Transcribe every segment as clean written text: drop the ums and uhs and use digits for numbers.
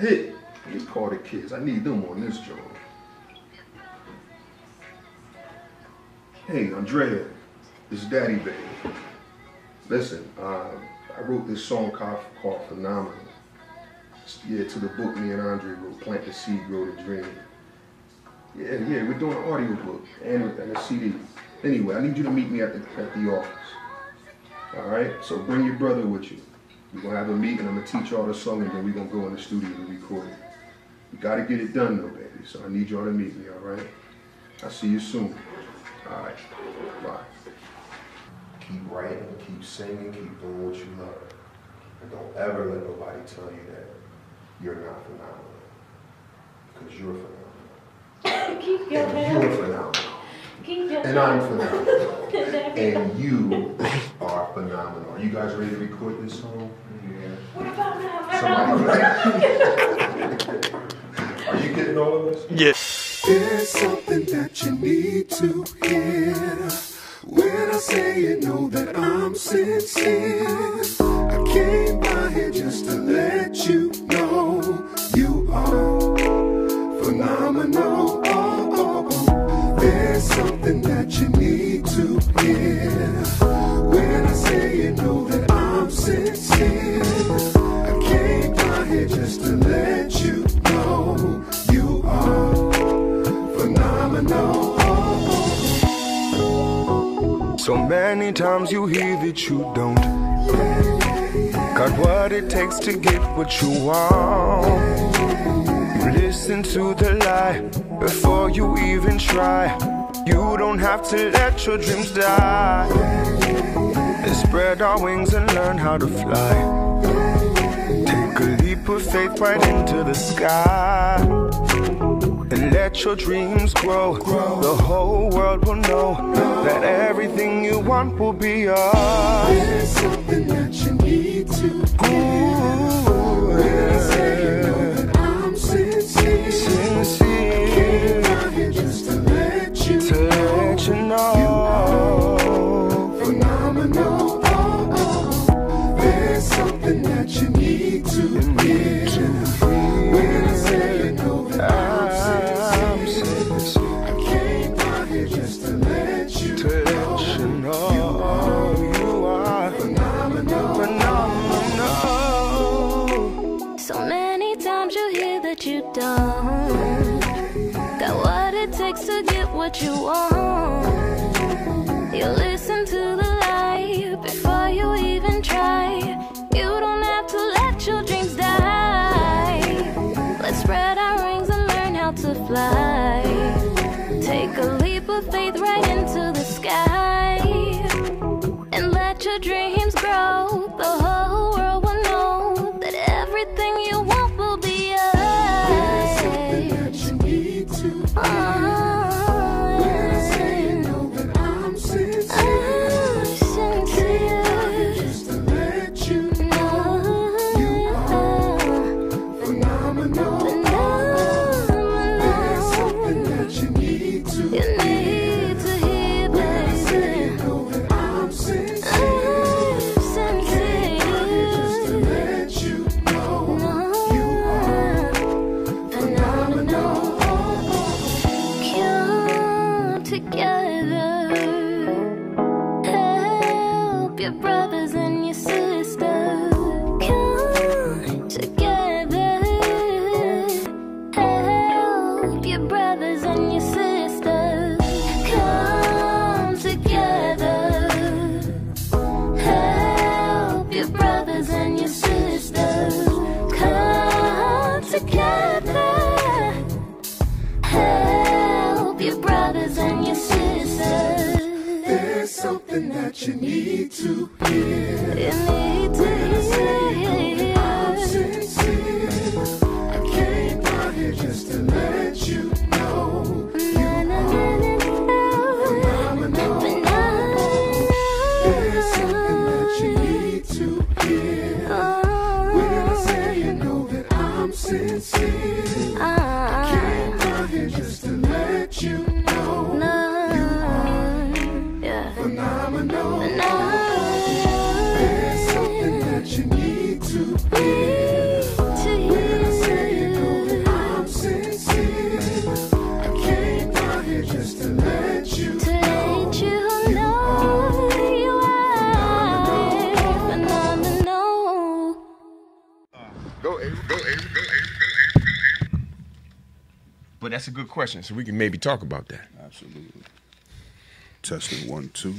hit. Let me call the kids. I need them on this joint. Hey, Andrea, this is Daddy Baby. Listen, I wrote this song called Phenomenal. Yeah, to the book me and Andre wrote, Plant the Seed, Grow the Dream. Yeah, we're doing an audio book and a CD. Anyway, I need you to meet me at the office. All right? So bring your brother with you. We're going to have a meeting. I'm going to teach y'all the song, and then we're going to go in the studio and record it. You got to get it done, though, baby. So I need y'all to meet me, all right? I'll see you soon. All right. Bye. Keep writing, keep singing, keep doing what you love. And don't ever let nobody tell you that you're not phenomenal. Because you're phenomenal. Keep your and you're phenomenal. Keep your and I'm phenomenal. And you are phenomenal. Are you guys ready to record this song? Yeah. What about now? Are you getting all of this? Yes. There's something that you need to hear. When I say you know that I'm sincere, I came by here just to let you know you are phenomenal. There's something that you need to hear. When I say you know that I'm sincere, I came by here just to let you know you are phenomenal. So many times you hear that you don't got what it takes to get what you want. You listen to the lie before you even try. You don't have to let your dreams die. Let's spread our wings and learn how to fly. Take a leap of faith right into the sky. And let your dreams grow. The whole world will know that everything you want will be yours. There's something that you need to hear. When I say you know that I'm sincere, I came down here just to let you know you are phenomenal. There's something that you need to hear. When I say you know that I'm sincere, I came down here just to let you know you are phenomenal. So many times you hear that you don't got what it takes to get what you want. You listen to the lie before you even try. You don't have to let your dreams die. Let's spread our wings and learn how to fly. Take a leap of faith right into the sky. And let your dreams grow. The whole world will know that everything you want will be yours. There's something that you need to hear. When I say you know that I'm sincere, just to let you know you are phenomenal. There's something that you need to hear. When I say you know that I'm sincere, just to let you know you are phenomenal. Come together, help your brothers and your sisters. Come together, help your brothers and your sisters. Come together, help your brothers and your sisters. Come together, help your brothers and your sisters. There's something that you need to hear. You need to When I say you know that I'm hear. sincere, I came down here just to let you know you are phenomenal. There's something that you need to hear. When I say you know that I'm sincere, I came down here just to let you know you are phenomenal. There's something that you need to hear. When I say That's a good question. So we can maybe talk about that. Absolutely. Testing 1, 2.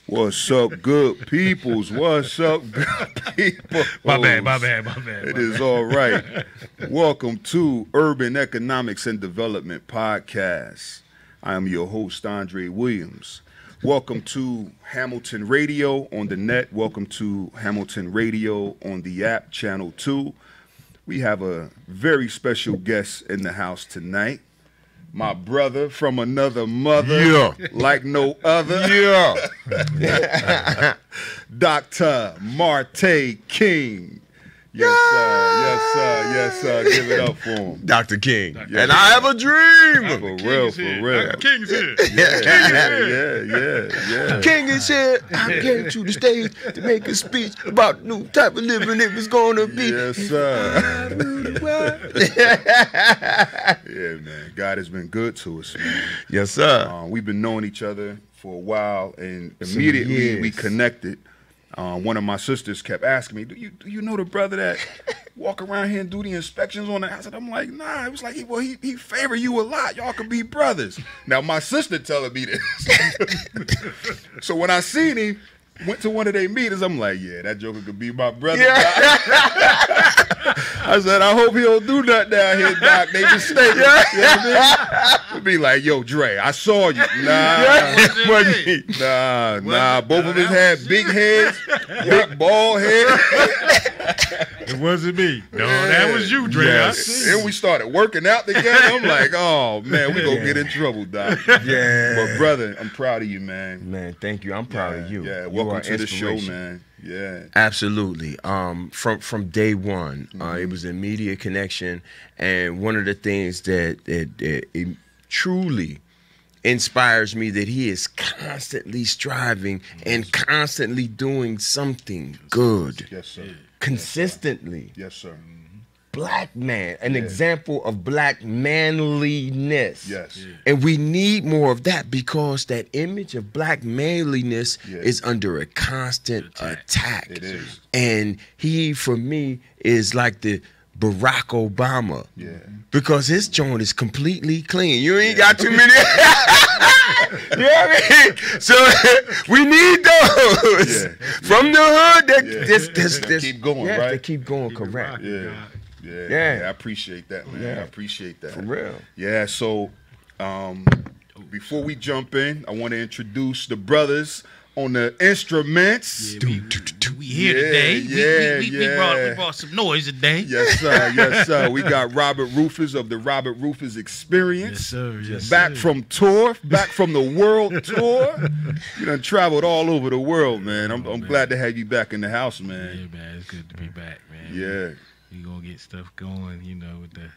What's up, good peoples? What's up, good people? My bad. It is all right. Welcome to Urban Economics and Development Podcast. I am your host, Andre Williams. Welcome to Hamilton Radio on the net. Welcome to Hamilton Radio on the app, Channel 2. We have a very special guest in the house tonight. My brother from another mother, like no other. Docta Marte King. Yes, sir. Give it up for him. Dr. King. And I have a dream. For real. Dr. King's here. Yeah. King is here. I came to the stage to make a speech about the new type of living it was going to be. Yes, sir. Yeah, man. God has been good to us, man. Yes, sir. We've been knowing each other for a while, and immediately we connected. One of my sisters kept asking me, do you know the brother that walk around here and do the inspections on the house? And I'm like, nah. It was like, he favor you a lot. Y'all could be brothers. Now, my sister telling me this. So when I seen him, went to one of their meetings, I'm like, yeah, that joker could be my brother. Yeah. I said, I hope he don't do nothing down here, Doc. They mistaken. You know what I mean? It'd be like, yo, Dre, I saw you. Nah. Both of us had big heads, big bald head. It wasn't me. No, that was you, Dre. Yes. I see. Then we started working out together. I'm like, oh, man, we gonna get in trouble, Doc. Yeah. But, brother, I'm proud of you, man. Man, thank you. I'm proud of you. Yeah, You welcome are to the show, inspiration. man. Yeah. Absolutely. From day one, it was an immediate connection, and one of the things that it truly inspires me that he is constantly striving and constantly doing something good. Yes, sir. Consistently. Yes, sir. Black man, an example of black manliness. Yes. And we need more of that because that image of black manliness is under a constant attack. It is. And he, for me, is like the Barack Obama. Yeah. Because his joint is completely clean. You ain't got too many. You know what I mean? So we need those from the hood. That keep going, right? right? They keep going, correct. Yeah, I appreciate that, man. Yeah. I appreciate that. For real. Yeah, so before we jump in, I want to introduce the brothers on the instruments. We here today. We brought some noise today. Yes, sir. We got Robert Rufus of the Robert Rufus Experience. Yes, sir. Back from tour, back from the world tour. You done traveled all over the world, man. I'm glad to have you back in the house, man. Yeah, man. It's good to be back, man. Yeah. We gonna get stuff going, with the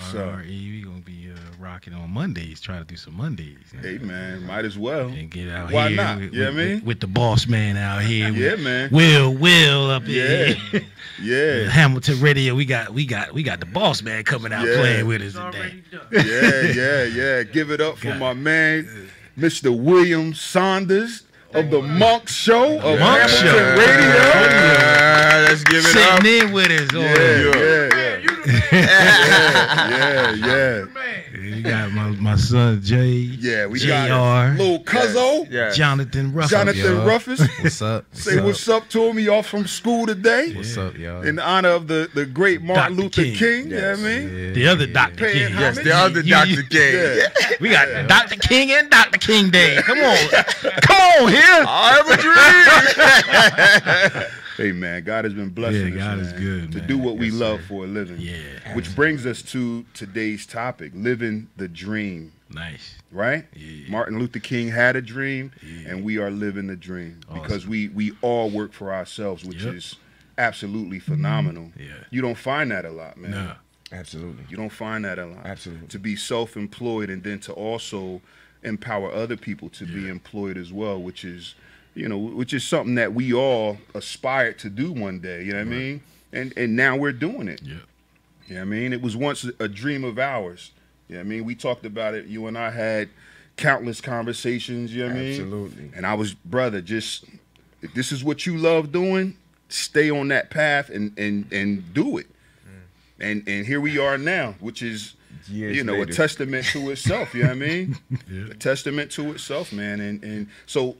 sir. We gonna be rocking on Mondays. Try to do some Mondays. Hey, man, might as well. And get out Why here. not? You know what I mean? With the boss man out here. Yeah, man. Will up here. Yeah. Hamilton Radio. We got the boss man coming out playing with us today. Yeah. Give it up for my man, Mr. William Saunders of the Monk Show of Hamilton Radio. Let's give it up. Sitting in with us. Yeah. You got my son Jay. Yeah, we JR, got little Cuzzo. Yeah. Jonathan Ruffin. Jonathan Rufus. What's up? Say what's up to him. He off from school today. What's up, y'all? In honor of the great Martin Dr. Luther King. You know what I mean? The other Dr. Paying King. homage. Yes, the other Dr. King. Yeah. We got Dr. King and Dr. King Day. Come on here. I have a dream. Hey, man, God has been blessing us, God is man, good, to man. do what we Yes, love sir. for a living. Yeah. Which brings us to today's topic, living the dream. Nice. Right? Yeah. Martin Luther King had a dream, and we are living the dream because we all work for ourselves, which is absolutely phenomenal. Yeah. You don't find that a lot, man. No. Absolutely. You don't find that a lot. Absolutely. To be self-employed and then to also empower other people to be employed as well, which is something that we all aspired to do one day, you know what I mean? And now we're doing it. Yeah. You know what I mean? It was once a dream of ours. You know what I mean? We talked about it. You and I had countless conversations, you know what I mean? Absolutely. And I was, brother, just, if this is what you love doing, stay on that path and do it. And here we are now, which is, Years you know, later. a testament to itself. You know what I mean? A testament to itself, man. And so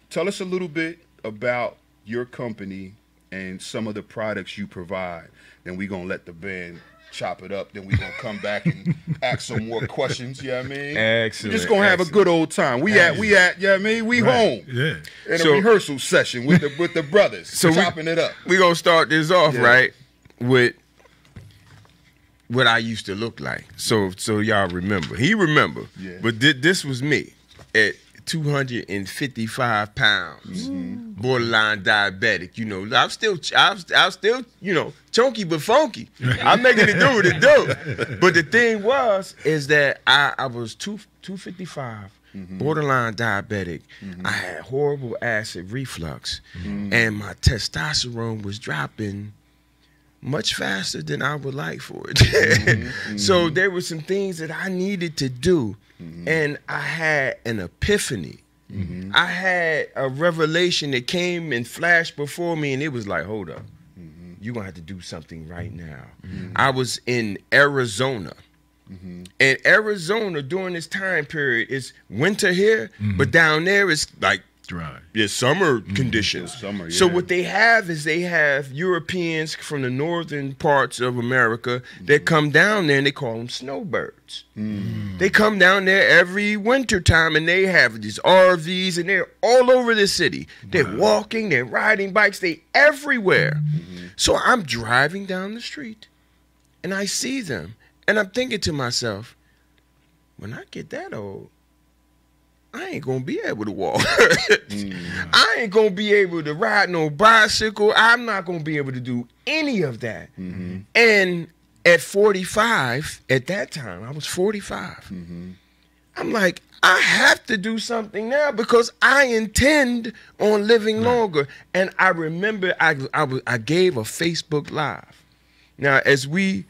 tell us a little bit about your company and some of the products you provide. Then we're going to let the band chop it up. Then we're going to come back and ask some more questions. You know what I mean? Excellent. We're just going to have a good old time. We at, you know what I mean? We home. Yeah. In a So- rehearsal session with the brothers. So chopping it up. We're going to start this off, Yeah. right, with what I used to look like. So y'all remember. He remember. Yeah. But this was me at 255 pounds, borderline diabetic. You know, I'm still, you know, chunky but funky. I'm making it do what it do. But the thing is that I was 255, borderline diabetic. I had horrible acid reflux, and my testosterone was dropping much faster than I would like for it. So there were some things that I needed to do, and I had an epiphany. I had a revelation that came and flashed before me, and it was like, hold up, you're gonna have to do something right now. I was in Arizona. And Arizona during this time period is winter here, but down there it's like Dry. summer conditions. Summer, So yeah. what they have is they have Europeans from the northern parts of America that come down there and they call them snowbirds. They come down there every winter time and they have these RVs and they're all over the city. They're walking, they're riding bikes, they everywhere. So I'm driving down the street and I see them and I'm thinking to myself, when I get that old, I ain't gonna be able to walk. I ain't gonna be able to ride no bicycle. I'm not gonna be able to do any of that. And at 45, at that time, I was 45. I'm like, I have to do something now because I intend on living longer. And I remember I gave a Facebook Live. Now, as we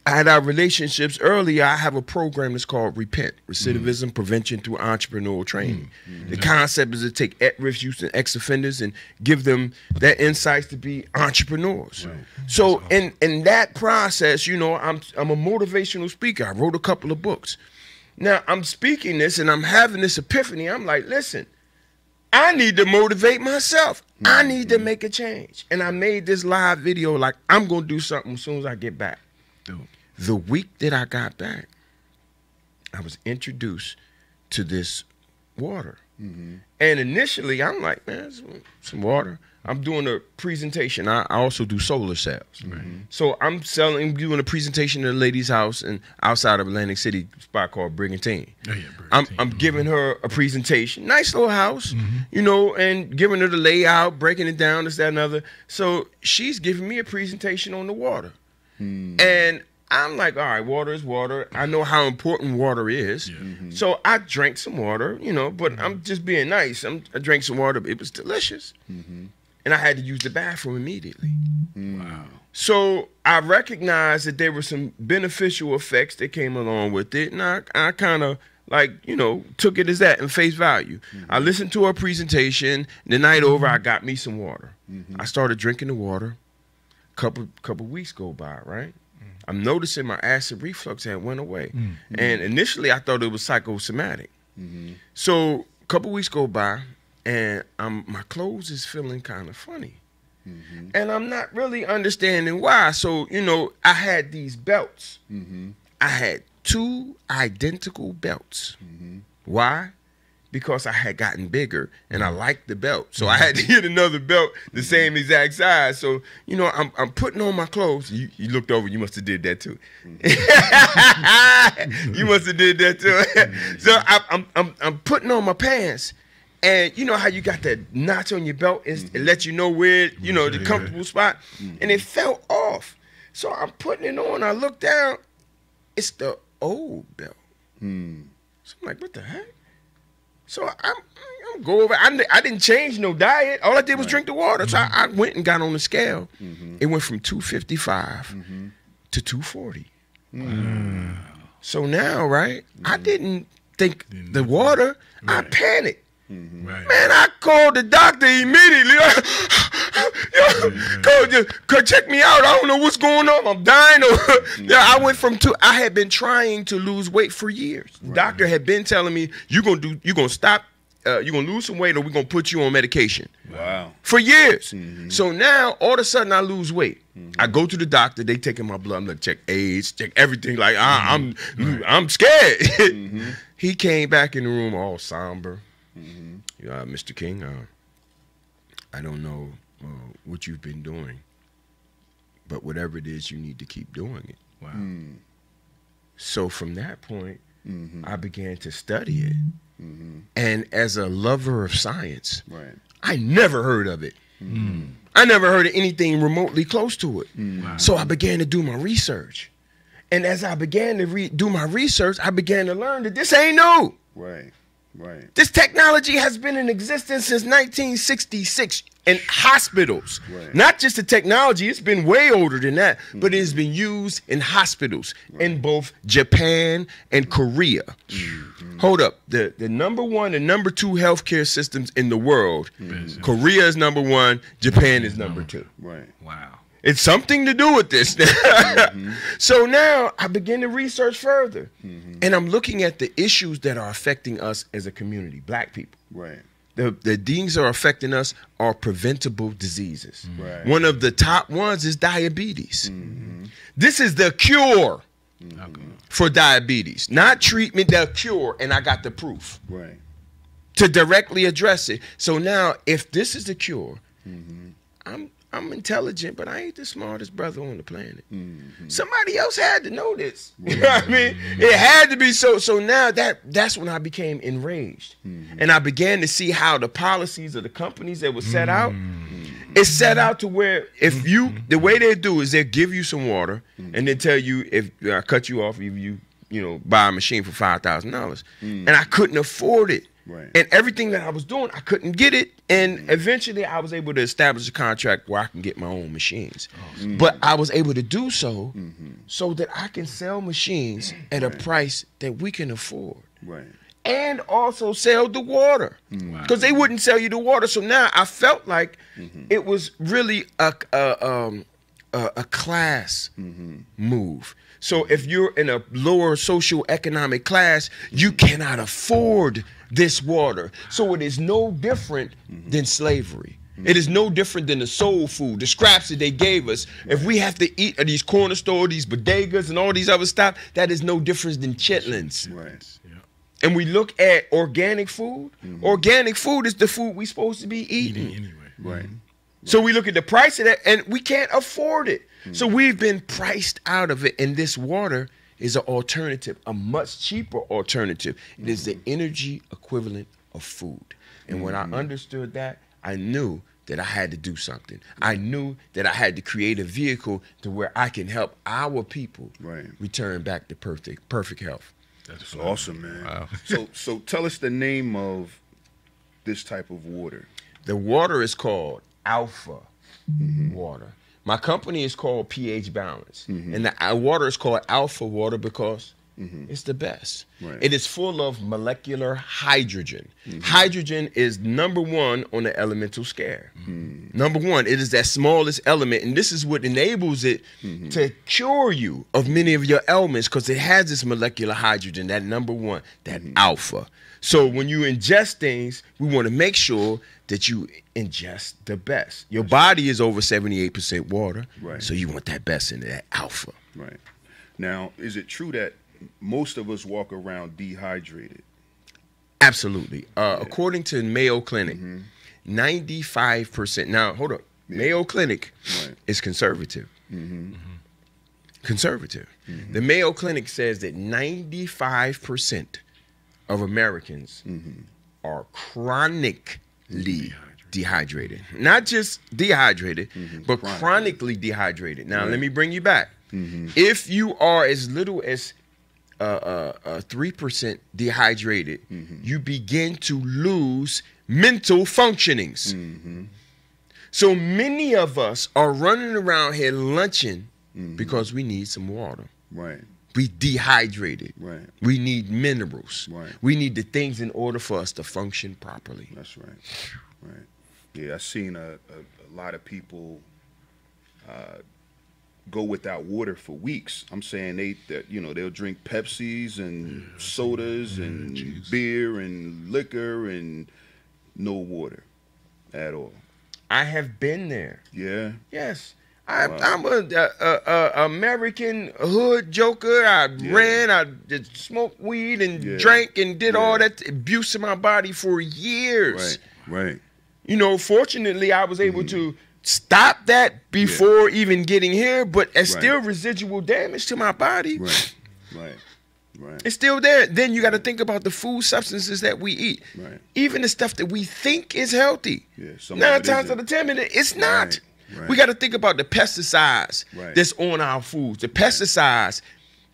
had our relationships earlier, I have a program that's called Repent, Recidivism Prevention Through Entrepreneurial Training. The concept is to take at-risk youth and ex-offenders and give them that insights to be entrepreneurs. So in that process, you know, I'm a motivational speaker. I wrote a couple of books. Now, I'm speaking this and I'm having this epiphany. I'm like, listen, I need to motivate myself. I need to make a change. And I made this live video like, I'm going to do something as soon as I get back. The week that I got back, I was introduced to this water. And initially, I'm like, man, some water. I'm doing a presentation. I also do solar cells. So I'm doing a presentation at a lady's house and outside of Atlantic City, a spot called Brigantine. I'm giving her a presentation. Nice little house, you know, and giving her the layout, breaking it down, this, that, and other. So she's giving me a presentation on the water. And I'm like, all right, water is water. I know how important water is. So I drank some water, you know, but I'm just being nice. I drank some water. It was delicious. And I had to use the bathroom immediately. Wow. So I recognized that there were some beneficial effects that came along with it. And I kind of, like, you know, took it as that in face value. I listened to her presentation. The night over, I got me some water. I started drinking the water. Couple weeks go by, right? I'm noticing my acid reflux had went away. And initially I thought it was psychosomatic. So a couple weeks go by and my clothes is feeling kind of funny. And I'm not really understanding why. So, you know, I had these belts. I had 2 identical belts. Why? Because I had gotten bigger and I liked the belt. So I had to get another belt the same exact size. So, you know, I'm putting on my clothes. You looked over, you must have did that too. You must have did that too. So I'm putting on my pants. And you know how you got that notch on your belt? It lets you know where, you know, the comfortable spot. And it fell off. So I'm putting it on. I look down. It's the old belt. So I'm like, what the heck? So I'm go over. I didn't change no diet. All I did was drink the water. So I went and got on the scale. It went from 255 to 240. So now, right, I didn't think the water. I panicked. Man, I called the doctor immediately. Yo, check me out. I don't know what's going on. I'm dying. I went from I had been trying to lose weight for years. Right. Doctor had been telling me, you're gonna stop, you're gonna lose some weight, or we're gonna put you on medication. Wow. For years. So now all of a sudden I lose weight. I go to the doctor, they taking my blood, I'm gonna check AIDS, check everything. Like I'm scared. He came back in the room all somber. Mr. King, I don't know what you've been doing, but whatever it is, you need to keep doing it. Wow. So from that point, I began to study it. And as a lover of science, I never heard of it. I never heard of anything remotely close to it. Wow. So I began to do my research. And as I began to do my research, I began to learn that this ain't new. Right. This technology has been in existence since 1966 in hospitals. Not just the technology, it's been way older than that, but it has been used in hospitals in both Japan and Korea. Hold up, the number one and number two healthcare systems in the world, Korea is number one, Japan is number two. Right. Wow. It's something to do with this. So now I begin to research further. And I'm looking at the issues that are affecting us as a community, black people. Right. The things that are affecting us are preventable diseases. Right. One of the top ones is diabetes. This is the cure for diabetes. Not treatment, the cure. And I got the proof. Right. To directly address it. So now, if this is the cure, I'm intelligent, but I ain't the smartest brother on the planet. Somebody else had to know this. You know what I mean? It had to be so. So now that's when I became enraged. And I began to see how the policies of the companies that were set out, it's set out to where if you, the way they do is they give you some water and they tell you if I cut you off, if you buy a machine for $5,000. And I couldn't afford it. Right. And everything that I was doing, I couldn't get it. And eventually I was able to establish a contract where I can get my own machines. But I was able to do so so that I can sell machines at a price that we can afford. Right. And also sell the water. Because they wouldn't sell you the water. So now I felt like it was really a class move. So if you're in a lower socioeconomic class, you cannot afford this water. So it is no different than slavery. It is no different than the soul food, the scraps that they gave us. If we have to eat at these corner stores, these bodegas and all these other stuff, that is no different than chitlins. Right. And we look at organic food. Organic food is the food we're supposed to be eating. Anyway. Right. So we look at the price of that and we can't afford it. So we've been priced out of it. And this water is an alternative, a much cheaper alternative. It is the energy equivalent of food. And when I understood that, I knew that I had to do something. I knew that I had to create a vehicle to where I can help our people return back to perfect health. That's awesome, man. Wow. So tell us the name of this type of water. The water is called Alpha water. My company is called pH Balance. And the water is called Alpha water because it's the best. Right. It is full of molecular hydrogen. Hydrogen is number one on the elemental scale. Number one, it is that smallest element. And this is what enables it to cure you of many of your ailments because it has this molecular hydrogen, that number one, that alpha. So when you ingest things, we want to make sure that you ingest the best. Your body is over 78% water, so you want that best in that alpha. Right. Now, is it true that most of us walk around dehydrated? Absolutely. According to Mayo Clinic, 95%. Now, hold up. Mayo Clinic is conservative. Conservative. The Mayo Clinic says that 95% of Americans are chronically dehydrated. Not just dehydrated, but chronically dehydrated. Now, let me bring you back. If you are as little as 3% dehydrated, you begin to lose mental functionings. So many of us are running around here lunching because we need some water. Right. We dehydrated. Right. We need minerals. Right. We need the things in order for us to function properly. That's right. Right. Yeah, I've seen a lot of people go without water for weeks. I'm saying they'll drink Pepsis and sodas and beer and liquor and no water at all. I have been there. Yeah. Yes. I'm a American hood joker. I ran, I did smoked weed and drank and did all that abuse in my body for years. Right. You know, fortunately, I was able to stop that before even getting here, but it's still residual damage to my body. Right. It's still there. Then you got to think about the food substances that we eat. Right. Even the stuff that we think is healthy. Yeah, 9 times out of 10, it's not. Right. We got to think about the pesticides that's on our foods. The pesticides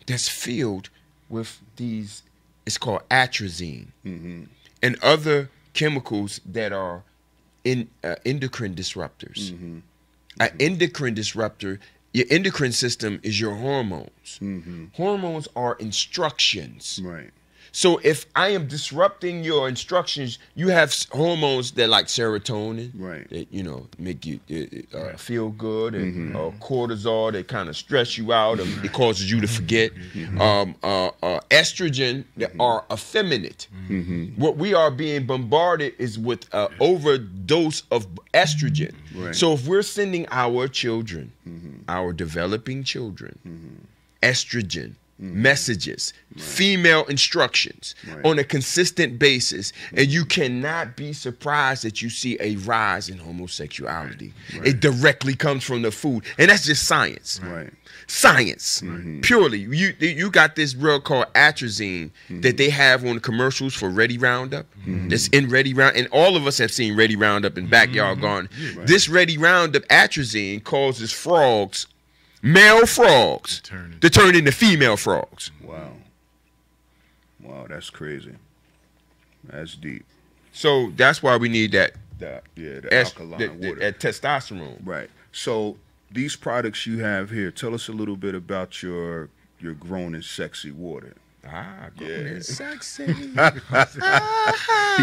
that's filled with these, it's called atrazine, and other chemicals that are endocrine disruptors. An endocrine disruptor, your endocrine system is your hormones. Hormones are instructions. Right. So if I am disrupting your instructions, you have hormones that like serotonin, that make you feel good, and cortisol that kind of stress you out, and it causes you to forget. Estrogen that are effeminate. What we are being bombarded is with an overdose of estrogen. So if we're sending our children, our developing children, estrogen messages, female instructions on a consistent basis, and you cannot be surprised that you see a rise in homosexuality. It directly comes from the food, and that's just science. Science, purely. You got this drug called atrazine that they have on commercials for Ready Roundup. That's in Ready Roundup, and all of us have seen Ready Roundup in Backyard Garden. This Ready Roundup atrazine causes frogs, male frogs, to turn into female frogs. Wow, that's crazy. That's deep. So that's why we need the alkaline water. That testosterone. Right. So these products you have here, tell us a little bit about your grown and sexy water. Grown and sexy. He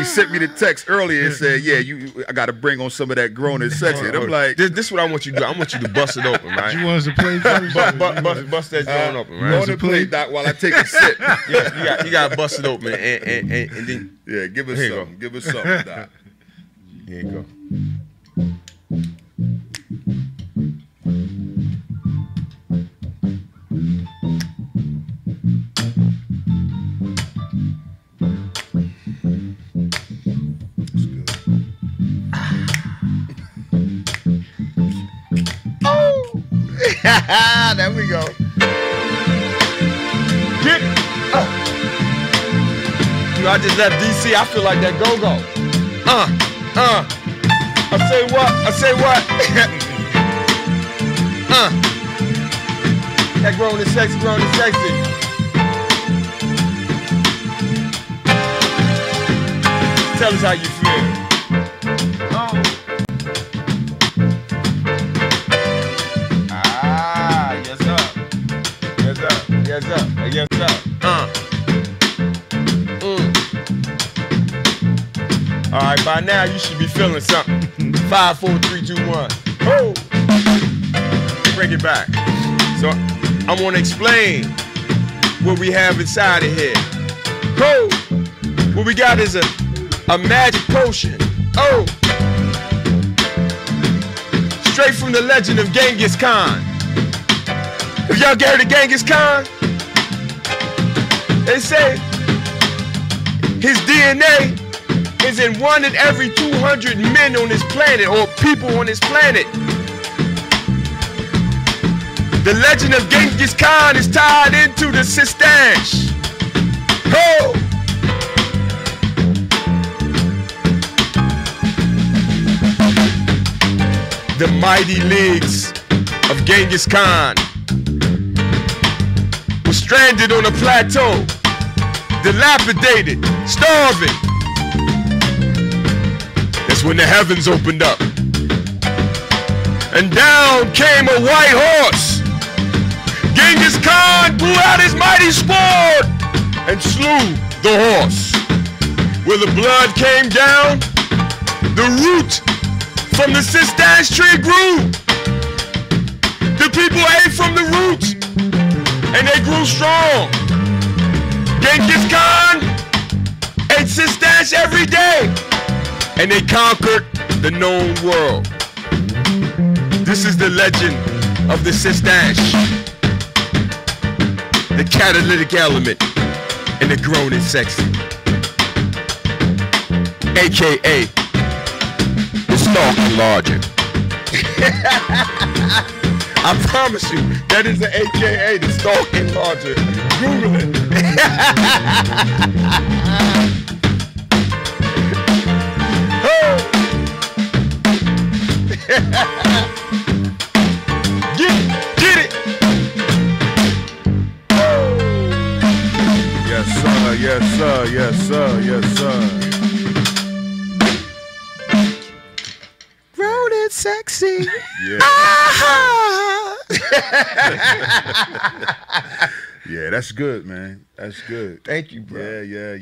sent me the text earlier and said, I got to bring on some of that grown and sexy. And I'm like, this is what I want you to do. I want you to bust it open, right? You want us to play first? Bust that joint open, right? Go on and play, Doc, while I take a sip. You got to bust it open, and then give us something. Give us something, Doc. Here you go. There we go. Get it. I just left DC. I feel like that go-go. I say what? That grown and sexy. Tell us how you feel. Yes, sir. All right, by now you should be feeling something. 5, 4, 3, 2, 1. Oh! Bring it back. So I want to explain what we have inside of here. Oh! What we got is a magic potion. Oh! Straight from the legend of Genghis Khan. If y'all heard of Genghis Khan, they say his DNA is in 1 in every 200 men on this planet, or people on this planet. The legend of Genghis Khan is tied into the Sistash. Oh! The mighty leagues of Genghis Khan was stranded on a plateau, dilapidated, starving. That's when the heavens opened up, and down came a white horse. Genghis Khan blew out his mighty sword and slew the horse. Where the blood came down, the root from the Sistine Tree grew. The people ate from the roots, and they grew strong. Genghis Khan ate Sistine every day, and they conquered the known world. This is the legend of the Sistine, the catalytic element, and the grown and sexy, aka the stalking larger. I promise you, that is an AKA, the stalking larger. Google it. Get it. Yes, sir. Yes, sir. Yes, sir. Yes, sir. Grown and sexy. Yeah. Yeah, that's good, man. That's good. Thank you, bro. Yeah.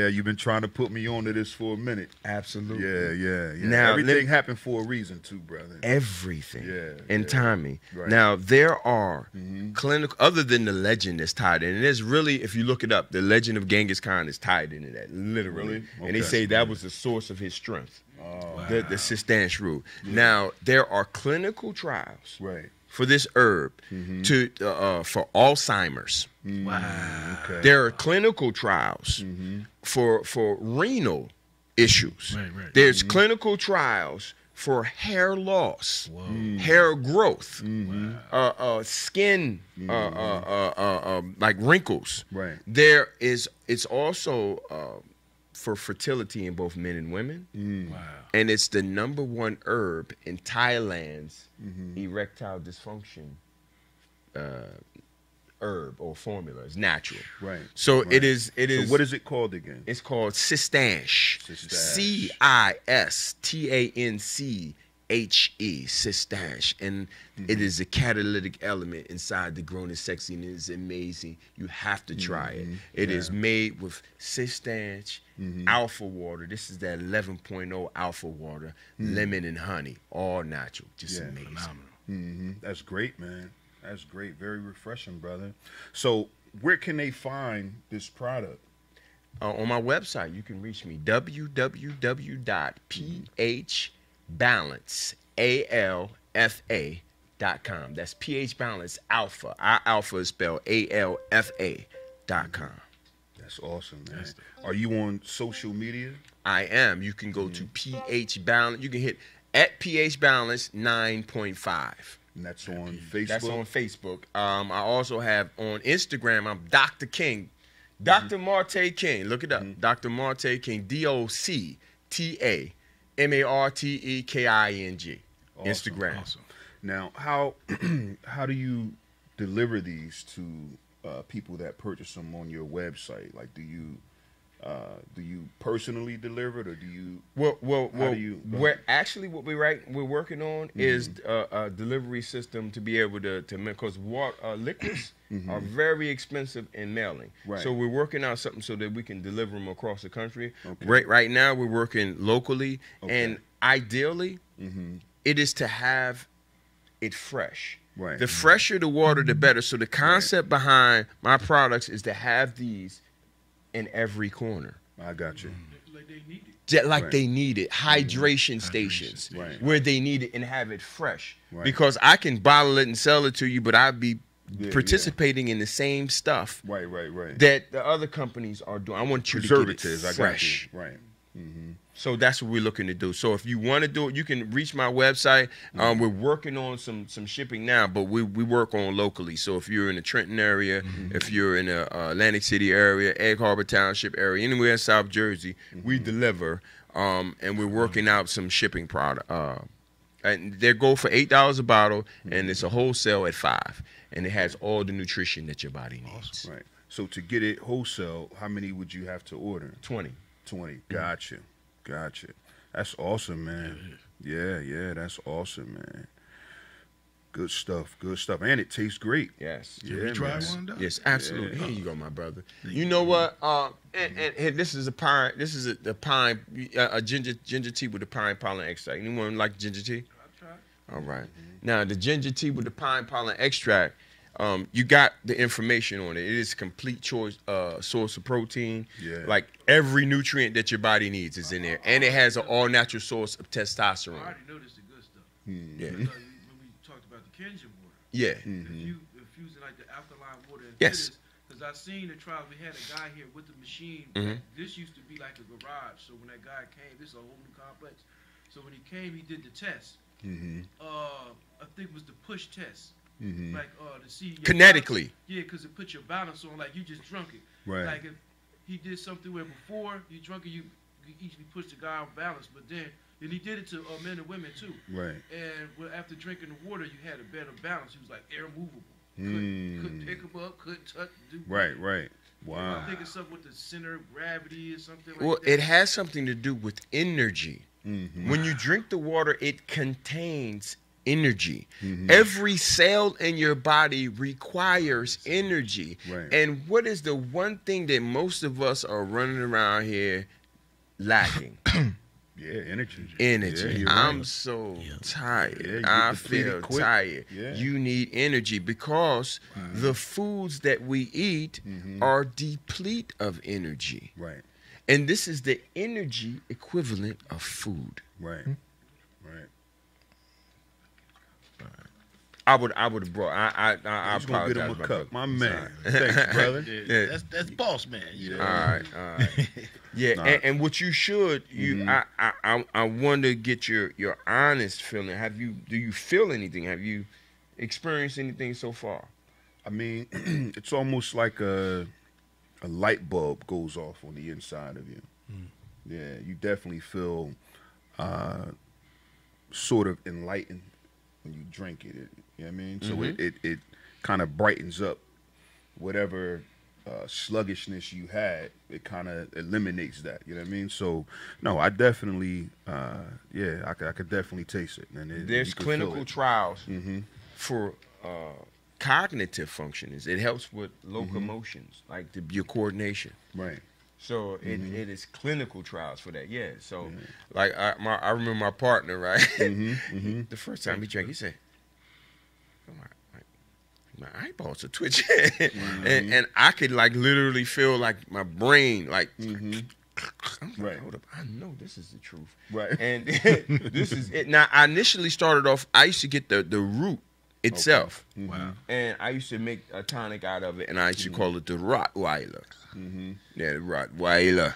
You've been trying to put me onto this for a minute. Absolutely. Yeah. Now, everything happened for a reason too, brother. Everything. Yeah. Timing. Right. Now, there are clinical, other than the legend that's tied in, and there's really, if you look it up, the legend of Genghis Khan is tied into that, literally. Really? And they Okay. say that was the source of his strength. Oh, The Sistine Shrew. Now, there are clinical trials right. for this herb to for Alzheimer's. Wow. Okay. There are clinical trials for renal issues. Right. There's clinical trials for hair loss, hair growth, skin, like wrinkles. Right. It's also for fertility in both men and women. Wow. And it's the #1 herb in Thailand's erectile dysfunction herb or formula. It's natural. Right. So right. it is. So what is it called again? It's called Sistance. Sistance. Sistance. Sistance. And it is a catalytic element inside the grown and sexy, and it is amazing. You have to try it. It is made with Sistance, alpha water. This is that 11.0 alpha water, lemon and honey, all natural. Just amazing. Phenomenal. That's great, man. That's great. Very refreshing, brother. So where can they find this product? On my website, you can reach me, www.pHBalanceAlfa.com. That's pH Balance Alpha. Our alpha is spelled ALFA.com. That's awesome, man. Are you on social media? I am. You can go to pH Balance. You can hit at pH Balance 9.5. And that's on Facebook? That's on Facebook. I also have on Instagram, I'm Dr. King. Dr. Marte King. Look it up. Dr. Marte King. DoctaMarteking. Awesome. Instagram. Awesome. Now, how do you deliver these to people that purchase them on your website? Like, do you personally deliver it, or do you? Well, do you, we're actually what we're working on is a delivery system to be able to because liquids are very expensive in mailing. Right. So we're working out something so that we can deliver them across the country. Okay. Right now we're working locally, and ideally, it is to have it fresh. Right. The fresher the water, the better. So the concept behind my products is to have these in every corner. I got you. Like they need it. Hydration stations where they need it and have it fresh. Right. Because I can bottle it and sell it to you, but I'd be participating in the same stuff Right. that the other companies are doing. I want you to get it fresh. I got you. Right. So that's what we're looking to do. So if you want to do it, you can reach my website. We're working on some shipping now, but we work on locally. So if you're in the Trenton area, if you're in the Atlantic City area, Egg Harbor Township area, anywhere in South Jersey, we deliver. And we're working out some shipping product. And they go for $8 a bottle, and it's a wholesale at $5. And it has all the nutrition that your body needs. Right. So to get it wholesale, how many would you have to order? 20. 20. Gotcha. That's awesome, man. Yeah, that's awesome, man. Good stuff. Good stuff. And it tastes great. Yes. Should we try man. one, though? Yes, absolutely. Here you go, my brother. You know what? And this is a pine. This is the pine, a ginger tea with the pine pollen extract. Anyone like ginger tea? I'll try. All right. Now the ginger tea with the pine pollen extract. You got the information on it. It is complete choice source of protein. Yeah. Like every nutrient that your body needs is in there, and it has an all natural source of testosterone. I already noticed the good stuff. Yeah. When we talked about the Kenyan water, Yeah. infusing like the alkaline water into Yes. this, because I seen the trial. We had a guy here with the machine. This used to be like a garage. So when that guy came, this is a whole new complex. So when he came, he did the test. I think it was the push test. Like to see your Kinetically. balance. Yeah, because it put your balance on like you just drunk it. Right. Like if he did something where before you drunk it, you easily pushed the guy off balance, but then he did it to men and women too. Right. And after drinking the water, you had a better balance. He was like air movable. Couldn't pick him up, couldn't touch. Right. Wow. I think it's something with the center of gravity or something like Well, that. it has something to do with energy. When you drink the water, it contains energy. Every cell in your body requires energy. Right. And what is the one thing that most of us are running around here lacking? Yeah, energy. Energy. Yeah, you're I'm right. so tired. Yeah, you I depleted feel quick. tired. Yeah. You need energy because the foods that we eat are deplete of energy. Right. And this is the energy equivalent of food. Right. Right. I would have brought. I I was gonna get him a apologize, cup, my man. Sorry. Thanks, brother. Yeah, that's boss man. You know? All right. Yeah, Nah. and what you should I want to get your honest feeling. Do you feel anything? Have you experienced anything so far? I mean, it's almost like a light bulb goes off on the inside of you. Yeah, you definitely feel sort of enlightened when you drink it. You know what I mean? So it kind of brightens up whatever sluggishness you had. It kind of eliminates that. You know what I mean? So no, I definitely, I could definitely taste it. And There's you could feel clinical it. trials for cognitive functions. It helps with locomotions, like your coordination. Right. So it is clinical trials for that. Yeah. So like I remember my partner, right? The first time he drank, he said, "Oh, my eyeballs are twitching," and I could like literally feel like my brain like. I'm like, Right. hold up, I know this is the truth. Right. And this is it. Now I initially started off. I used to get the root itself. Wow. And I used to make a tonic out of it, and I used to call it the Rottweiler. Yeah, the Rottweiler.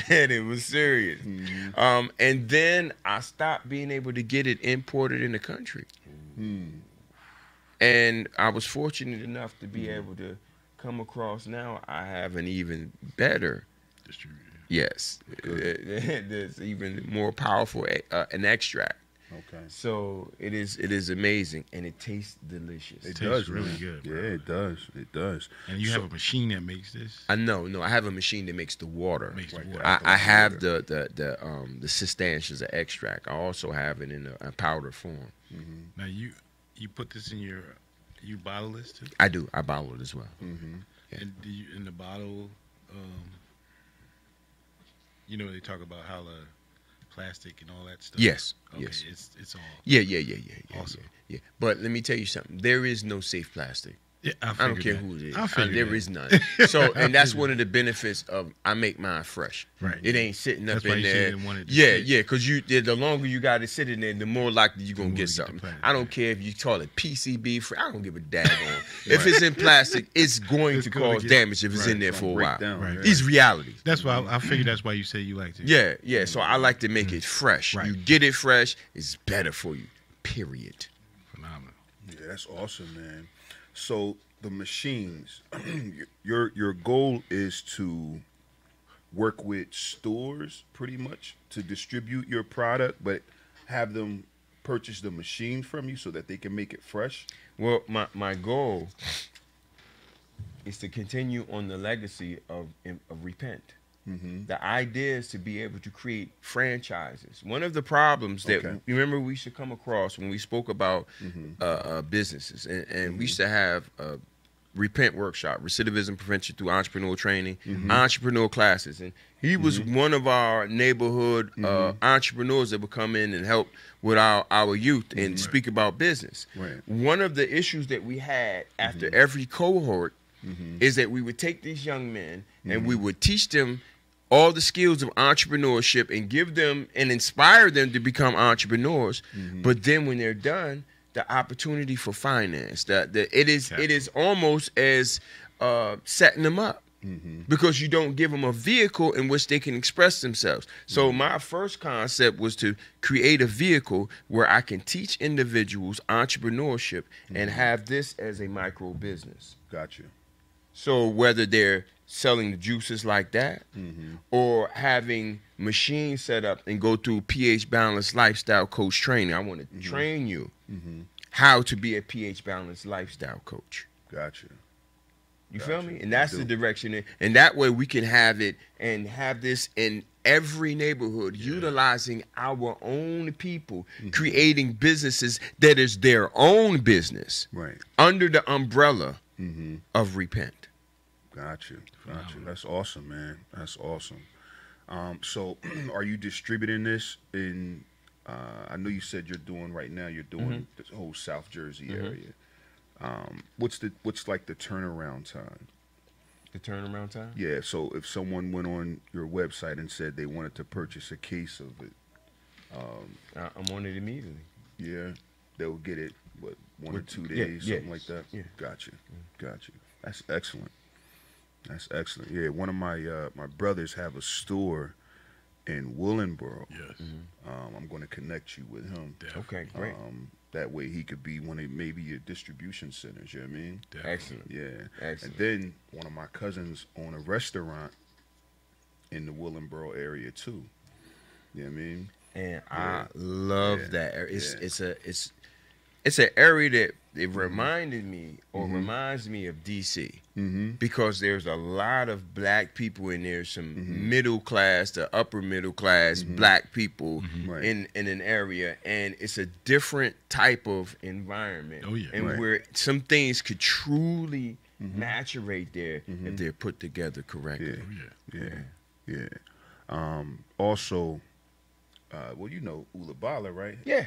And it was serious. And then I stopped being able to get it imported in the country. And I was fortunate enough to be able to come across now. I have an even better Distributor. Yes. There's even more powerful an extract. Okay. So it is amazing, and it tastes delicious. It Tastes does really man. good, Yeah, bro. it does. It does. And you have a machine that makes this. I know. I have a machine that makes the water. Makes the water. I have the substantials of extract. I also have it in a powder form. Now you put this in you bottle this too. I do. I bottle it as well. And do you in the bottle? They talk about how the plastic and all that stuff. Yes. Okay, Yes. It's all. Yeah. Awesome. Yeah. But let me tell you something. There is no safe plastic. Yeah, I don't care who it is. I figured There that. is none. So, and that's one of the benefits of I make mine fresh. Right. It ain't sitting up That's why in you said there. you didn't want it to Yeah, sit. yeah. Because the longer you got it sitting there, the more likely you're gonna more get you get the something. plastic. I don't care if you call it PCB free. I don't give a daggone. If it's in plastic, it's going to gonna cause get- damage if it's right, in there it's for a gonna break while. down, Right. yeah. It's reality. That's why I figured that's why you say you liked it. Yeah. So I like to make it fresh. Right. You get it fresh, it's better for you. Period. Phenomenal. Yeah, that's awesome, man. So the machines, your goal is to work with stores pretty much to distribute your product, but have them purchase the machine from you so that they can make it fresh. Well, my goal is to continue on the legacy of repent. The idea is to be able to create franchises. One of the problems that you remember we should come across when we spoke about businesses, and we used to have Repent workshop, recidivism prevention through entrepreneurial training, entrepreneurial classes, and he was one of our neighborhood entrepreneurs that would come in and help with our youth and speak about business. One of the issues that we had after every cohort is that we would take these young men and we would teach them all the skills of entrepreneurship and give them and inspire them to become entrepreneurs. But then when they're done, the opportunity for finance, it is almost as setting them up. Because you don't give them a vehicle in which they can express themselves. So my first concept was to create a vehicle where I can teach individuals entrepreneurship and have this as a micro business. Gotcha. So whether they're selling the juices like that or having machines set up and go through pH balanced lifestyle coach training, I want to train you how to be a pH balanced lifestyle coach. Gotcha. You feel me? And that's the direction. And that way we can have it and have this in every neighborhood, utilizing our own people, creating businesses that is their own business under the umbrella of Repent. Gotcha. That's awesome, man. That's awesome. So are you distributing this in, I know you said you're doing right now, you're doing this whole South Jersey area. What's like the turnaround time? The turnaround time? Yeah, so if someone went on your website and said they wanted to purchase a case of it, I'm on it immediately. Yeah, they'll get it, what, 1 or 2 days, something like that? Yeah. Gotcha. That's excellent. Yeah, one of my my brothers have a store in Willenboro. Yes. I'm going to connect you with him. Okay, great. That way he could be one of maybe your distribution centers, you know what I mean? Excellent. Yeah. Excellent. And then one of my cousins own a restaurant in the Willenboro area too. You know what I mean? And I love that. It's an area that it reminded me or reminds me of DC because there's a lot of black people in there, some middle class to upper middle class black people in an area, and it's a different type of environment. And where some things could truly maturate there if they're put together correctly. Also, well, you know Ulabala, right? Yeah.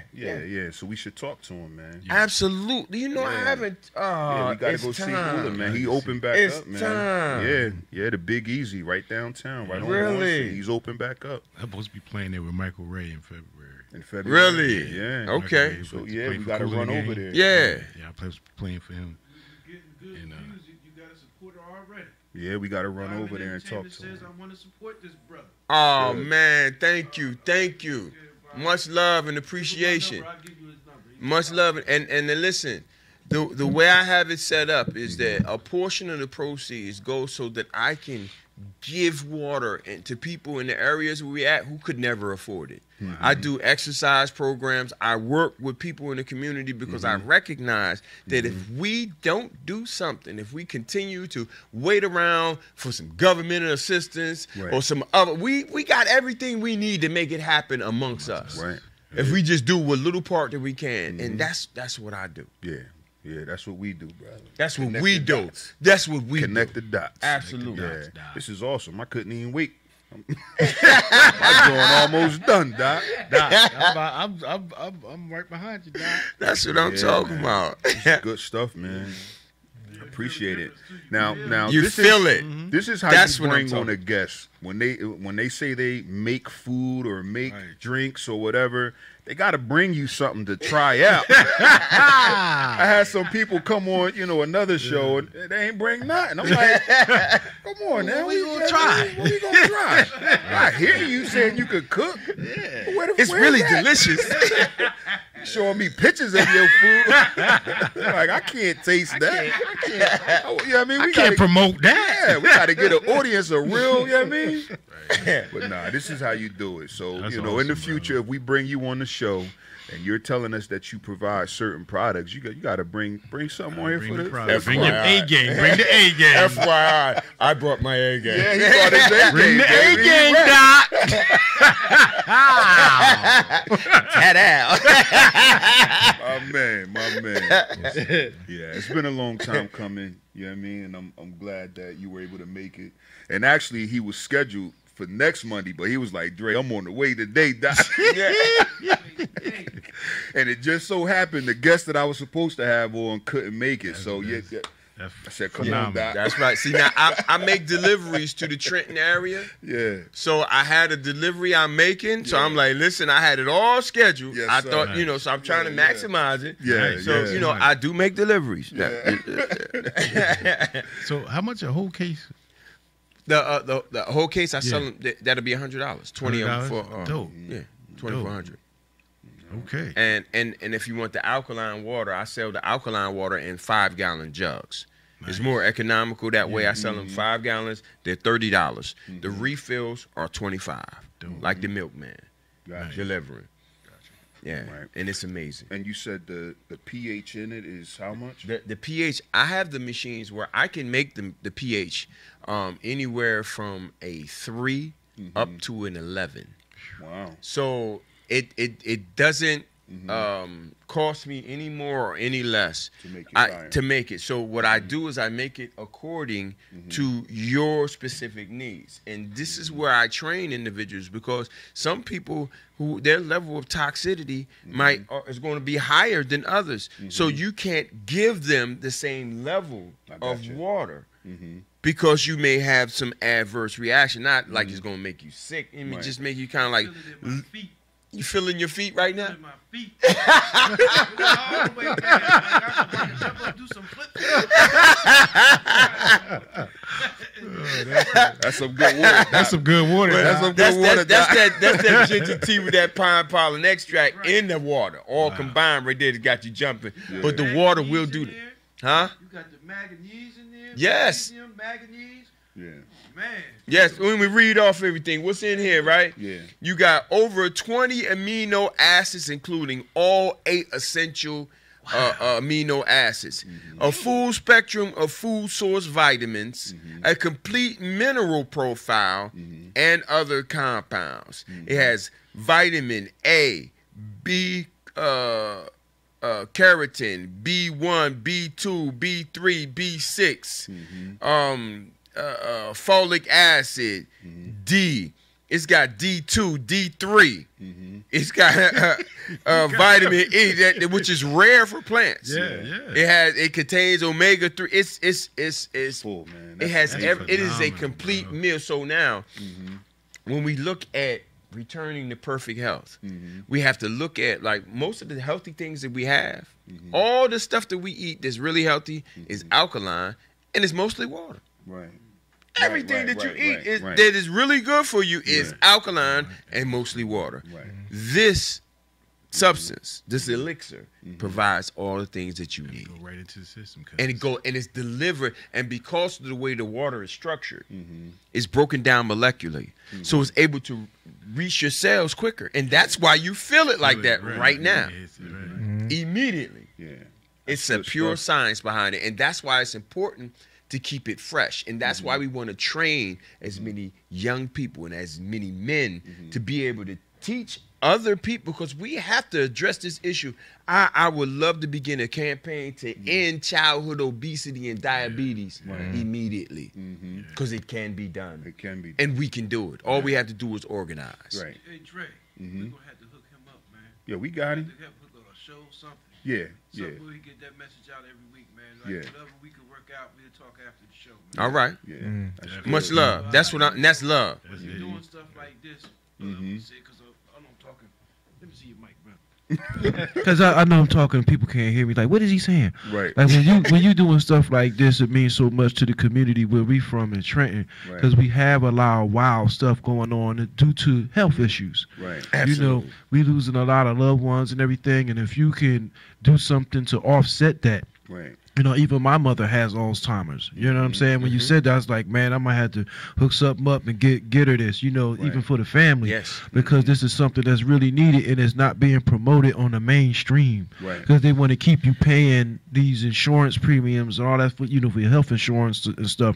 So we should talk to him, man. Absolutely. You know, I haven't. We gotta go see Ula, man. He opened back up, man. Time. Yeah, the Big Easy right downtown, right on Really? He's open back up. I'm supposed to be playing there with Michael Ray in February. Really? Yeah. Okay. So yeah, we gotta run over there. Yeah. Yeah, I playing for him. Getting good music, you got a supporter already. Yeah, we gotta run over there and talk to says, him. I want to support this brother. Oh man, thank you. Much love and appreciation. Much love and then listen. The way I have it set up is that a portion of the proceeds goes so that I can give water to people in the areas where we at who could never afford it. I do exercise programs. I work with people in the community because I recognize that if we don't do something, if we continue to wait around for some governmental assistance or some other, we got everything we need to make it happen amongst us. Right. If we just do what little part that we can, and that's what I do. Yeah, that's what we do, brother. That's what we do. That's what we Connect the dots. Absolutely. Yeah. This is awesome. I couldn't even wait. My joint almost done, Doc. I'm right behind you, Doc. That's what I'm talking about. Good stuff, man. Appreciate it. Now, you feel it. This is how you bring on a guest when they say they make food or make drinks or whatever. They got to bring you something to try out. I had some people come on, another show, and they ain't bring nothing. I'm like, come on now. What we gonna try? What we gonna try? I hear you saying you could cook. It's really delicious. showing me pictures of your food. Like, I can't taste that. You know what I mean? I can't promote that. Yeah, we got to get an audience of real, you know what I mean? But nah, this is how you do it. So, That's you know, in the awesome, future, if we bring you on the show and you're telling us that you provide certain products, you got to bring something on here Bring for the the product. Bring FYI. your A game. Bring the A game. FYI, I brought my A game. Yeah, he brought his A Bring game. the A baby. game, Right. Doc. My man. Yeah, it's been a long time coming, you know what I mean? And I'm glad that you were able to make it. And actually, he was scheduled for next Monday, but he was like, Dre, I'm on the way today, Doc. And it just so happened the guest that I was supposed to have on couldn't make it. So, yeah. I said, come on, Doc. That's right. See, now I make deliveries to the Trenton area. Yeah. So I had a delivery I'm making. So I'm like, listen, I had it all scheduled. Yes, I sir. thought, you know, so I'm trying to maximize it. Yeah, So, you know, I do make deliveries. So how much a whole case? The whole case, I sell them, that'll be $100. 20 of them for, Dope. yeah, 2400. Okay. And if you want the alkaline water, I sell the alkaline water in 5-gallon jugs. It's more economical that way. I sell them 5 gallons. They're $30. The refills are $25, like the milkman delivering. Yeah, Right. and it's amazing. And you said the pH in it is how much? The pH, I have the machines where I can make the pH anywhere from a 3 up to an 11. Wow. So it doesn't cost me any more or any less to make it. So what I do is I make it according to your specific needs. And this is where I train individuals, because some people who their level of toxicity is going to be higher than others. So you can't give them the same level of water. Because you may have some adverse reaction, not like it's going to make you sick. It may just make you kind of like, you feeling your feet right now? My feet. All the way back. Like, I'm jump up, do some flip. That's some good water. That's some good water. That's some good water. That's that ginger tea with that pine pollen extract in the water, all combined right there. That got you jumping. But the water will do that. Huh? You got the manganese in there. Yes. Magnesium, manganese. Yeah. Man. Yes, when we read off everything, what's in here, right? Yeah. You got over 20 amino acids, including all 8 essential amino acids, a full spectrum of food source vitamins, a complete mineral profile, and other compounds. It has vitamin A, B, keratin, B1, B2, B3, B6, folic acid, D. It's got D2, D3. It's got vitamin E, which is rare for plants. It contains omega 3. It's full, man. It is a complete meal. So now, when we look at returning to perfect health, we have to look at, like, most of the healthy things that we have. All the stuff that we eat that's really healthy is alkaline, and it's mostly water. Right. Everything that you eat that is really good for you is alkaline and mostly water. This substance, this elixir, provides all the things that you need. Go right into the system. And it's delivered, and because of the way the water is structured, it's broken down molecularly. So it's able to reach your cells quicker. And that's why you feel it like that right now. Immediately. Yeah. It's a pure science behind it. And that's why it's important to keep it fresh. And that's why we want to train as many young people and as many men to be able to teach other people, because we have to address this issue. I would love to begin a campaign to end childhood obesity and diabetes immediately, because it can be done. It can be done. And we can do it. All we have to do is organize. Right. Hey, Dre, we're going to have to hook him up, man. Yeah, we got him. We have to hook a show, something. Yeah, Something where we get that message out every week, man. Like, whatever we can work out, we'll talk after the show, man. All right. Yeah. Much love. That's love. When you're doing stuff like this, because I know I'm talking. Let me see your mic, bro. Because I know I'm talking, people can't hear me. Like, what is he saying? Right. Like when you doing stuff like this, it means so much to the community where we from in Trenton, because we have a lot of wild stuff going on due to health issues. Right. You know, we losing a lot of loved ones and everything, and if you can do something to offset that. Right. You know, even my mother has Alzheimer's. You know what I'm saying? When you said that, I was like, man, I might have to hook something up and get her this, you know, even for the family. Yes. Because this is something that's really needed and it's not being promoted on the mainstream. Right. Because they want to keep you paying these insurance premiums and all that for, you know, for your health insurance and stuff.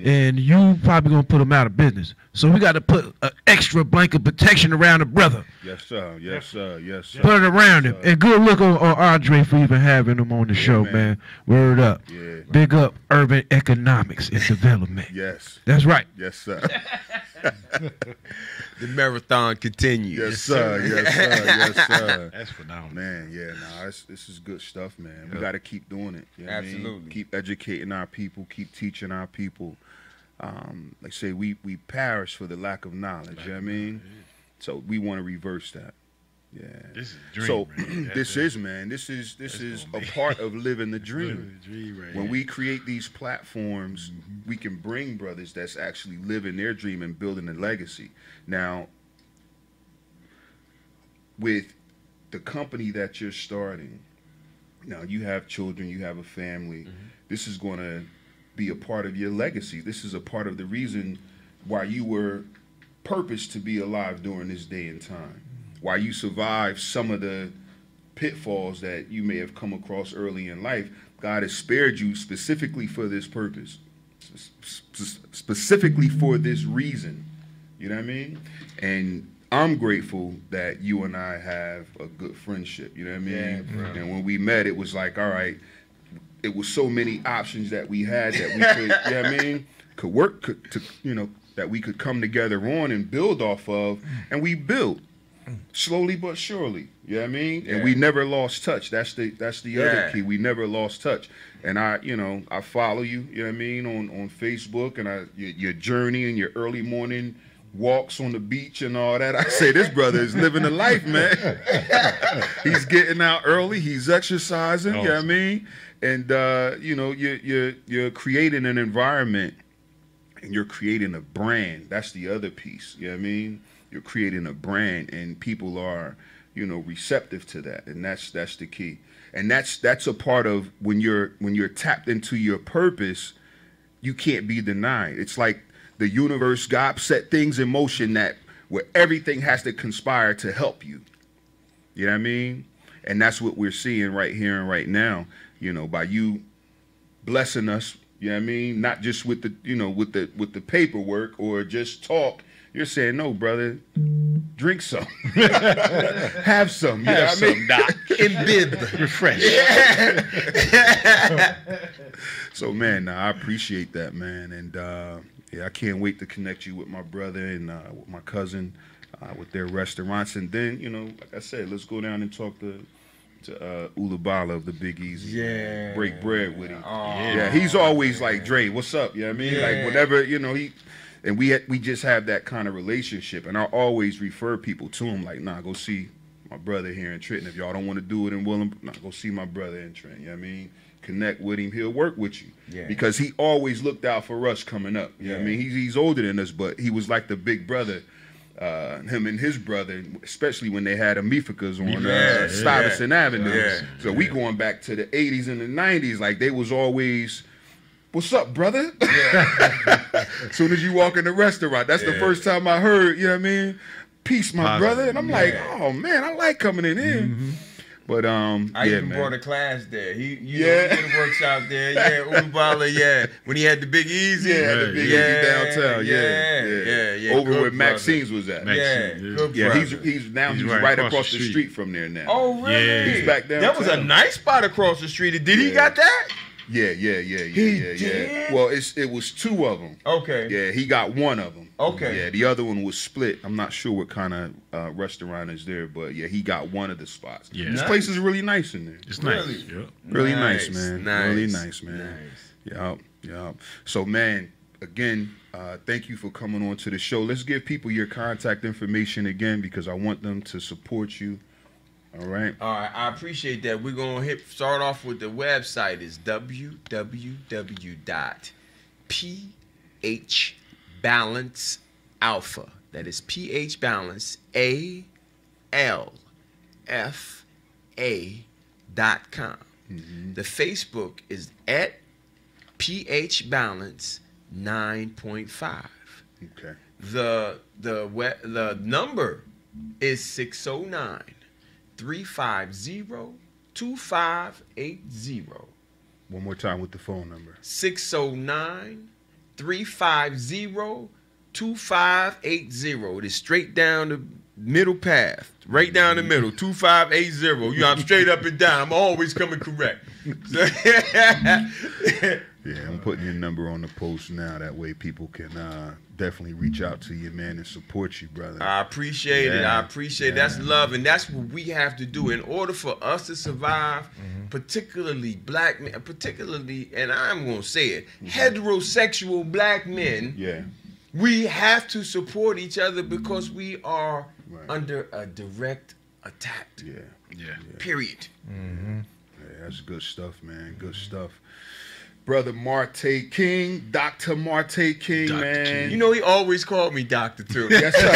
And you probably going to put them out of business. So we got to put an extra blanket protection around the brother. Yes, sir. Yes, sir. Yes, sir. Put it around him. And good look on Andre for even having him on the show, man. Word up. Yeah. Big up urban economics and development. Yes. That's right. Yes, sir. The marathon continues. Yes, sir. Yes, sir. Yes, sir. That's phenomenal. Man, yeah, this is good stuff, man. We got to keep doing it. You know what I mean? Absolutely. Keep educating our people, keep teaching our people. Like say, we perish for the lack of knowledge, you know what I mean? So we want to reverse that. Yeah. This is a dream, so man. this is a part of living the dream. When we create these platforms, we can bring brothers that's actually living their dream and building a legacy. Now, with the company that you're starting, now you have children, you have a family. This is going to be a part of your legacy. This is a part of the reason why you were purposed to be alive during this day and time. Why you survived some of the pitfalls that you may have come across early in life. God has spared you specifically for this purpose, specifically for this reason. You know what I mean? And I'm grateful that you and I have a good friendship. You know what I mean? Yeah, and when we met, it was like, all right, it was so many options that we had that we could, you know what I mean, could work to, you know, that we could come together on and build off of, and we built. Slowly but surely, you know what I mean? Yeah. And we never lost touch. That's the Yeah. other key. We never lost touch. And I follow you, you know what I mean, on Facebook, and your journey and your early morning walks on the beach and all that. I say this brother is living the life, man. He's getting out early. He's exercising, you know what I mean? And you know, you're creating an environment and you're creating a brand. That's the other piece, you know what I mean? You're creating a brand, and people are, you know, receptive to that, and that's the key. And that's a part of when you're tapped into your purpose, you can't be denied. It's like the universe, God set things in motion where everything has to conspire to help you. You know what I mean? And that's what we're seeing right here and right now. You know, by you blessing us, you know what I mean? Not just with the, you know, with the paperwork or just talk. You're saying, no, brother, drink some. Have some. You know what I mean? Doc. Imbib. Refresh. So, man, I appreciate that, man. And, yeah, I can't wait to connect you with my brother and with my cousin with their restaurants. And then, you know, like I said, let's go down and talk to Ulubala of the Big Easy. Yeah. Break bread with him. Oh. Yeah, he's always like, Dre, what's up? You know what I mean? Yeah. Like, whenever, you know, and we just have that kind of relationship. And I always refer people to him like, nah, go see my brother here in Trenton. If y'all don't want to do it in Willem, nah, go see my brother in Trenton. You know what I mean? Connect with him. He'll work with you. Yeah. Because he always looked out for us coming up. You know what I mean? He's older than us, but he was like the big brother. Him and his brother, especially when they had Amificas on Stuyvesant Avenue. Yeah. So we going back to the 80s and the 90s, like they was always, what's up, brother? Yeah. As soon as you walk in the restaurant, that's the first time I heard, you know what I mean? Peace, my brother. And I'm like, oh man, I like coming in here. But I even man. brought a class there. He works out there. Yeah, Ulubala, when he had the Big Easy. Yeah, the Big Easy downtown. Yeah. Over Good where Maxine's was at. He's right across the street from there now. Oh, really? Yeah. He's back downtown. That was a nice spot across the street. Did he got that? Yeah. did? Well, it was two of them. Okay. Yeah, he got one of them. Okay. Yeah, the other one was split. I'm not sure what kind of restaurant is there, but yeah, he got one of the spots. Yeah. This place is really nice in there. It's nice. Really? Yep. Really nice, man. Nice. Really nice, man. Yeah. So, man, again, thank you for coming on to the show. Let's give people your contact information again because I want them to support you. All right. All right, I appreciate that. We're going to start off with the website is www.phbalancealpha. That is phbalancealpha.com. The Facebook is at phbalance 9.5. Okay. The number is 609-350-2580. One more time with the phone number. 609-350-2580. It is straight down the middle path. Right down the middle. 2580. You know, I'm straight up and down. I'm always coming correct. Yeah, I'm putting your number on the post now. That way people can definitely reach out to you, man, and support you, brother. I appreciate it. I appreciate it. That's love, and that's what we have to do in order for us to survive, particularly black men, and I'm going to say it, heterosexual black men. Yeah. We have to support each other because we are under a direct attack. Yeah. Period. Yeah, that's good stuff, man. Good stuff. Brother Marte King, Dr. Marte King, man. You know, he always called me Doctor, too. Yes, sir.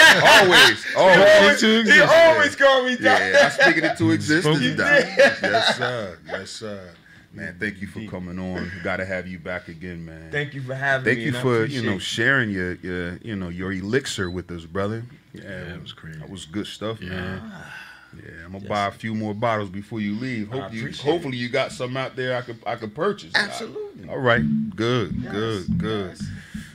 Always. He always called me Doctor. Yeah, I speak it into existence, Doc. Yes, sir. Yes, sir. Man, thank you for coming on. Got to have you back again, man. Thank you for having me. Thank you for sharing your elixir with us, brother. Yeah, that was crazy. That was good stuff, man. Yeah, I'm gonna buy a few more bottles before you leave. Hopefully you got some out there I could purchase. Absolutely. All right, good.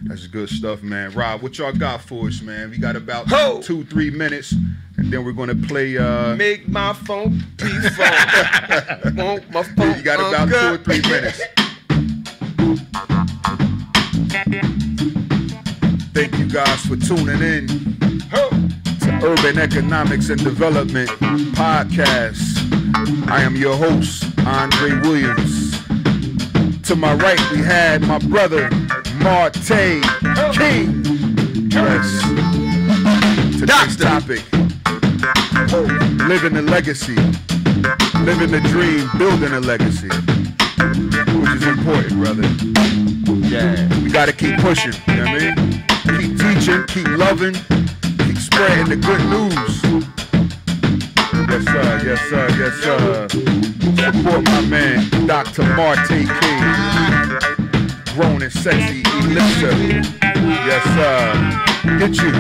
That's good stuff, man. Rob, what y'all got for us, man? We got about 2-3 minutes, and then we're gonna play. Make my phone P-phone. Want my phone. You got about 2 or 3 minutes. Thank you guys for tuning in to Urban Economics and Development Podcast. I am your host, Andre Williams. To my right, we had my brother, Marte King. Yes. Today's topic, living a legacy, living the dream, building a legacy, which is important, brother. Yeah. We gotta keep pushing, you know what I mean? Keep teaching, keep loving, keep spreading the good news. Yes, sir, yes, sir, yes, sir. Support my man, Dr. Marte King. Grown and sexy elixir. Yes, sir. Get you.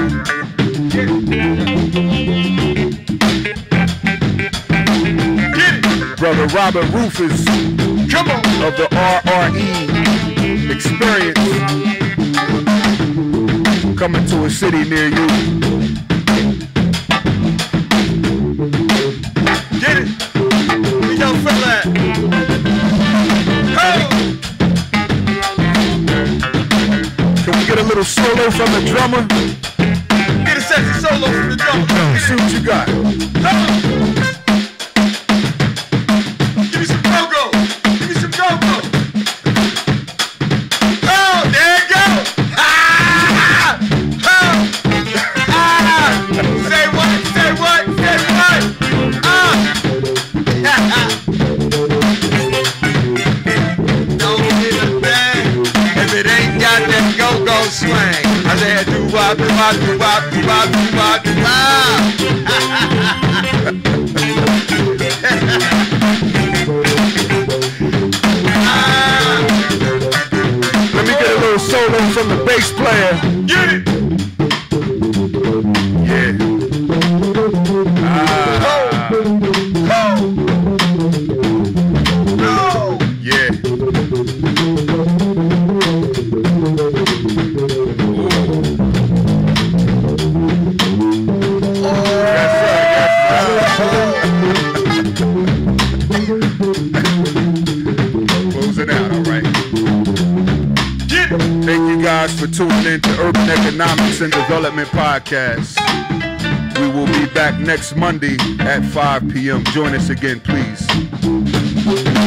Brother Robert Rufus. Come on. Of the RRE Experience. Coming to a city near you. Get it! We don't feel that. Oh! Can we get a little solo from the drummer? Get a sexy solo from the drummer. See what you got. Oh! Give me some go-go. Give me some go-go. Oh, there you go. Ah! Oh! Ah! Say what? Say what? Say what? Ah! Don't get a thing if it ain't got that go-go swing. I said do-wop, do-wop, do-wop, do-wop, do-wop, do-wop. Let me get a little solo from the bass player. Get it! Yeah. Yeah. Close it out, all right. Thank you guys for tuning in to Urban Economics and Development Podcast. We will be back next Monday at 5 p.m. Join us again, please.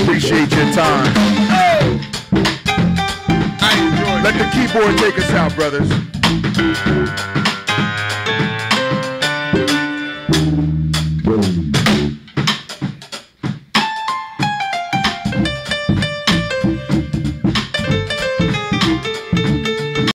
Appreciate your time. Let the keyboard take us out, brothers.